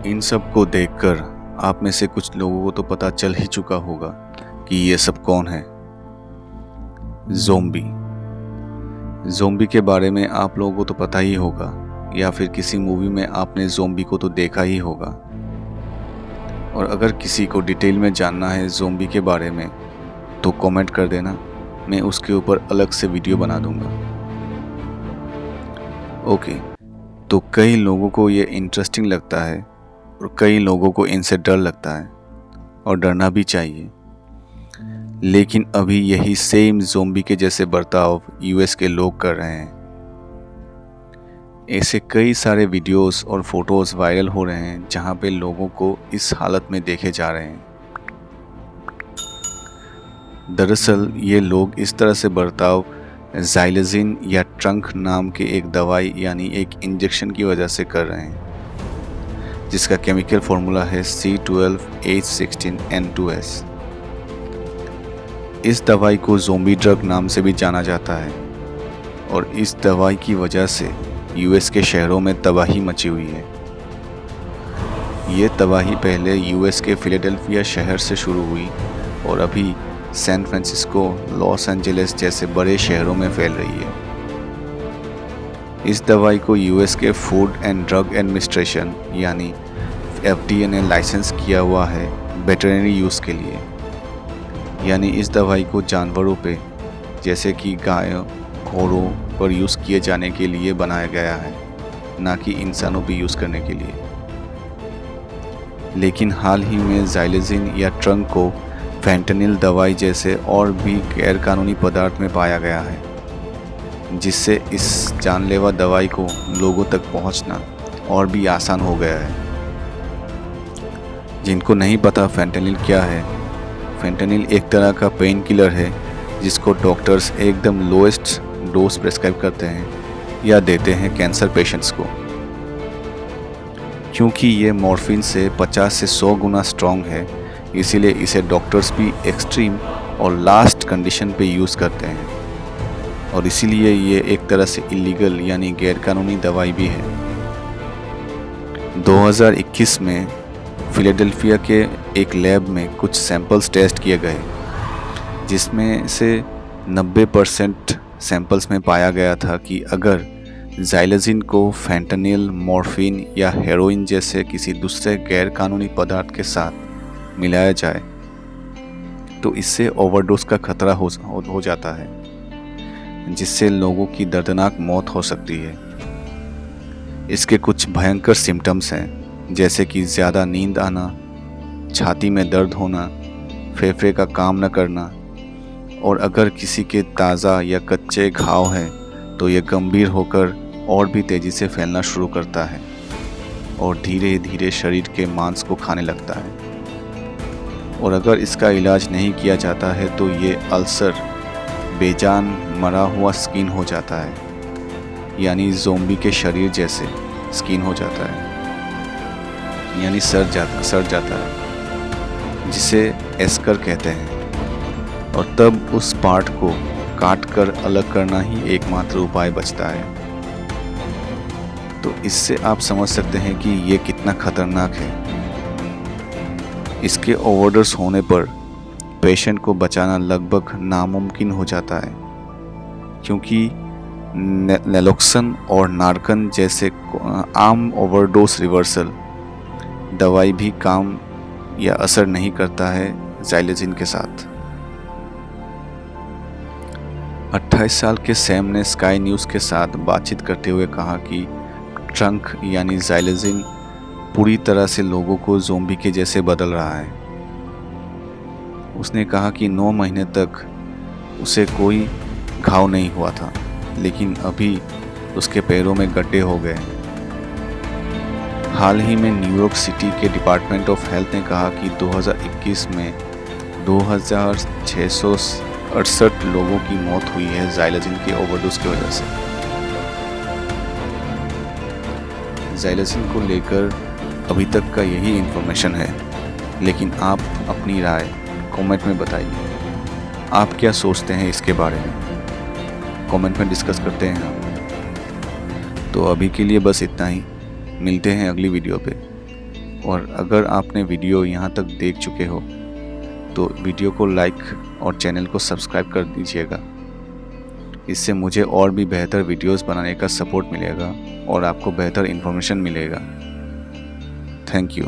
इन सब को देखकर आप में से कुछ लोगों को तो पता चल ही चुका होगा कि ये सब कौन है। ज़ोंबी। ज़ोंबी के बारे में आप लोगों को तो पता ही होगा, या फिर किसी मूवी में आपने ज़ोंबी को तो देखा ही होगा। और अगर किसी को डिटेल में जानना है ज़ोंबी के बारे में तो कमेंट कर देना, मैं उसके ऊपर अलग से वीडियो बना दूंगा। ओके, तो कई लोगों को ये इंटरेस्टिंग लगता है और कई लोगों को इनसे डर लगता है, और डरना भी चाहिए। लेकिन अभी यही सेम ज़ोंबी के जैसे बर्ताव यूएस के लोग कर रहे हैं। ऐसे कई सारे वीडियोस और फोटोज़ वायरल हो रहे हैं जहां पे लोगों को इस हालत में देखे जा रहे हैं। दरअसल ये लोग इस तरह से बर्ताव ज़ाइलेज़िन या ट्रंक नाम के एक दवाई यानी एक इंजेक्शन की वजह से कर रहे हैं, जिसका केमिकल फार्मूला है C12H16N2S। इस दवाई को ज़ोंबी ड्रग नाम से भी जाना जाता है, और इस दवाई की वजह से यूएस के शहरों में तबाही मची हुई है। ये तबाही पहले यूएस के फिलाडेल्फिया शहर से शुरू हुई और अभी सैन फ्रांसिस्को, लॉस एंजलिस जैसे बड़े शहरों में फैल रही है। इस दवाई को यूएस के फूड एंड ड्रग एडमिनिस्ट्रेशन यानी FDA ने लाइसेंस किया हुआ है वेटरनरी यूज़ के लिए, यानी इस दवाई को जानवरों पे जैसे कि गाय, घोड़ों पर यूज़ किए जाने के लिए बनाया गया है, ना कि इंसानों पे यूज़ करने के लिए। लेकिन हाल ही में ज़ाइलेज़िन या ट्रंक को फेंटनिल दवाई जैसे और भी गैरकानूनी पदार्थ में पाया गया है, जिससे इस जानलेवा दवाई को लोगों तक पहुंचना और भी आसान हो गया है। जिनको नहीं पता फेंटनिल क्या है, फेंटनिल एक तरह का पेन किलर है जिसको डॉक्टर्स एकदम लोएस्ट डोज प्रेस्क्राइब करते हैं या देते हैं कैंसर पेशेंट्स को, क्योंकि ये मॉर्फिन से 50 से 100 गुना स्ट्रॉन्ग है। इसीलिए इसे डॉक्टर्स भी एक्सट्रीम और लास्ट कंडीशन पे यूज़ करते हैं, और इसीलिए ये एक तरह से इलीगल यानी गैरकानूनी दवाई भी है। 2021 में फिलाडेल्फिया के एक लैब में कुछ सैंपल्स टेस्ट किए गए, जिसमें से 90% सैंपल्स में पाया गया था कि अगर ज़ाइलेज़िन को फेंटनिल, मॉर्फिन या हेरोइन जैसे किसी दूसरे गैरकानूनी पदार्थ के साथ मिलाया जाए तो इससे ओवरडोज का खतरा हो जाता है, जिससे लोगों की दर्दनाक मौत हो सकती है। इसके कुछ भयंकर सिम्टम्स हैं, जैसे कि ज़्यादा नींद आना, छाती में दर्द होना, फेफड़े का काम न करना, और अगर किसी के ताज़ा या कच्चे घाव हैं तो यह गंभीर होकर और भी तेज़ी से फैलना शुरू करता है और धीरे धीरे शरीर के मांस को खाने लगता है। और अगर इसका इलाज नहीं किया जाता है तो ये अल्सर बेजान मरा हुआ स्किन हो जाता है, यानी ज़ोंबी के शरीर जैसे स्किन हो जाता है, यानी सड़ जाता है, जिसे एस्कर कहते हैं। और तब उस पार्ट को काट कर अलग करना ही एकमात्र उपाय बचता है। तो इससे आप समझ सकते हैं कि ये कितना खतरनाक है। इसके ओवरडोज होने पर पेशेंट को बचाना लगभग नामुमकिन हो जाता है, क्योंकि नेलोक्सन और नार्कन जैसे आम ओवरडोज रिवर्सल दवाई भी काम या असर नहीं करता है ज़ाइलेज़िन के साथ। 28 साल के सैम ने स्काई न्यूज़ के साथ बातचीत करते हुए कहा कि ट्रंक यानी ज़ाइलेज़िन पूरी तरह से लोगों को ज़ोंबी के जैसे बदल रहा है। उसने कहा कि 9 महीने तक उसे कोई घाव नहीं हुआ था, लेकिन अभी उसके पैरों में गड्ढे हो गए। हाल ही में न्यूयॉर्क सिटी के डिपार्टमेंट ऑफ हेल्थ ने कहा कि 2021 में 2668 लोगों की मौत हुई है ज़ाइलेज़िन के ओवरडोज की वजह से। ज़ाइलेज़िन को लेकर अभी तक का यही इन्फॉर्मेशन है, लेकिन आप अपनी राय कमेंट में बताइए। आप क्या सोचते हैं इसके बारे में, कमेंट में डिस्कस करते हैं हम। तो अभी के लिए बस इतना ही, मिलते हैं अगली वीडियो पे। और अगर आपने वीडियो यहाँ तक देख चुके हो तो वीडियो को लाइक और चैनल को सब्सक्राइब कर दीजिएगा। इससे मुझे और भी बेहतर वीडियोस बनाने का सपोर्ट मिलेगा और आपको बेहतर इन्फॉर्मेशन मिलेगा। Thank you.